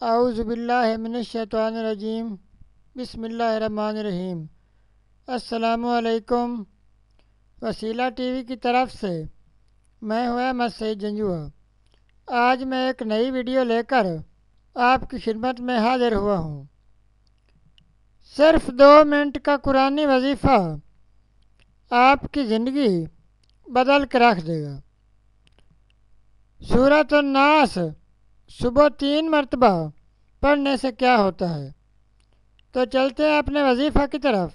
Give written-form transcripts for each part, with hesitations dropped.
اعوذ باللہ من الشیطان الرجیم بسم اللہ الرحمن الرحیم۔ السلام علیکم۔ وسیلہ ٹی وی کی طرف سے میں ہوں احمد سعید جنجوعہ۔ آج میں ایک نئی ویڈیو لے کر آپ کی خدمت میں حاضر ہوا ہوں۔ صرف 2 منٹ کا قرآنی وظیفہ آپ کی زندگی بدل کے رکھ دے گا۔ سورۃ الناس صبح 3 مرتبہ پڑھنے سے کیا ہوتا ہے؟ تو چلتے ہیں اپنے وظیفہ کی طرف۔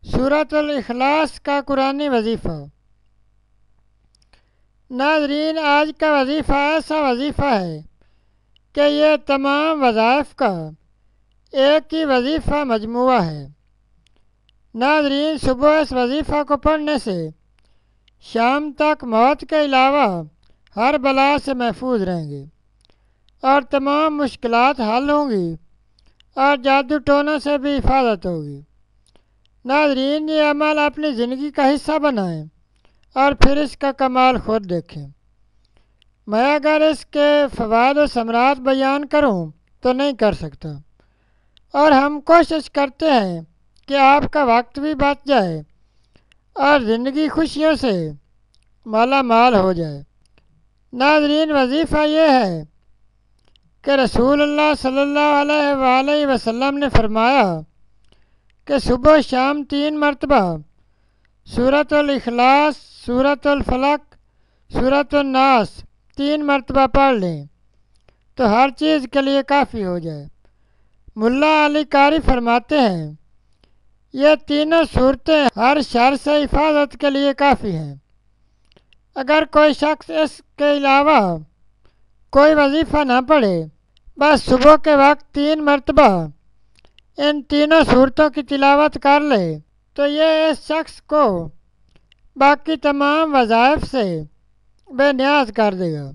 سورۃ الاخلاص کا قرآنی وظیفہ۔ ناظرین، آج کا وظیفہ ایسا وظیفہ ہے کہ یہ تمام وظائف کا ایک ہی وظیفہ مجموعہ ہے۔ ناظرین، صبح اس وظیفہ کو پڑھنے سے شام تک موت کے علاوہ ہر بلا سے محفوظ رہیں گے اور تمام مشکلات حل ہوں گی اور جادو ٹونوں سے بھی حفاظت ہوگی۔ ناظرین، یہ عمل اپنی زندگی کا حصہ بنائیں اور پھر اس کا کمال خود دیکھیں۔ میں اگر اس کے فوائد و ثمرات بیان کروں تو نہیں کر سکتا، اور ہم کوشش کرتے ہیں کہ آپ کا وقت بھی بچ جائے اور زندگی خوشیوں سے مالا مال ہو جائے۔ ناظرین، وظیفہ یہ ہے کہ رسول اللہ صلی اللہ علیہ وآلہ وسلم نے فرمایا کہ صبح و شام 3 مرتبہ سورۃ الاخلاص، سورۃ الفلق، سورۃ الناس 3 مرتبہ پڑھ لیں تو ہر چیز کے لیے کافی ہو جائے۔ ملا علی قاری فرماتے ہیں یہ تینوں صورتیں ہر شر سے حفاظت کے لیے کافی ہیں۔ اگر کوئی شخص اس کے علاوہ کوئی وظیفہ نہ پڑھے، بس صبح کے وقت 3 مرتبہ ان تینوں صورتوں کی تلاوت کر لے تو یہ اس شخص کو باقی تمام وظائف سے بے نیاز کر دے گا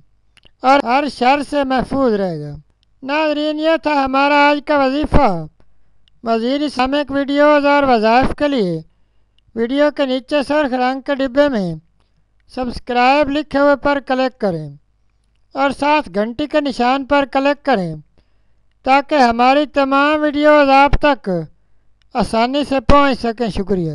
اور ہر شر سے محفوظ رہے گا۔ ناظرین، یہ تھا ہمارا آج کا وظیفہ۔ مزید اسلامک ویڈیوز اور وظائف کے لیے ویڈیو کے نیچے سرخ رنگ کے ڈبے میں سبسکرائب لکھے ہوئے پر کلک کریں اور ساتھ گھنٹی کے نشان پر کلک کریں تاکہ ہماری تمام ویڈیوز آپ تک آسانی سے پہنچ سکیں۔ شکریہ۔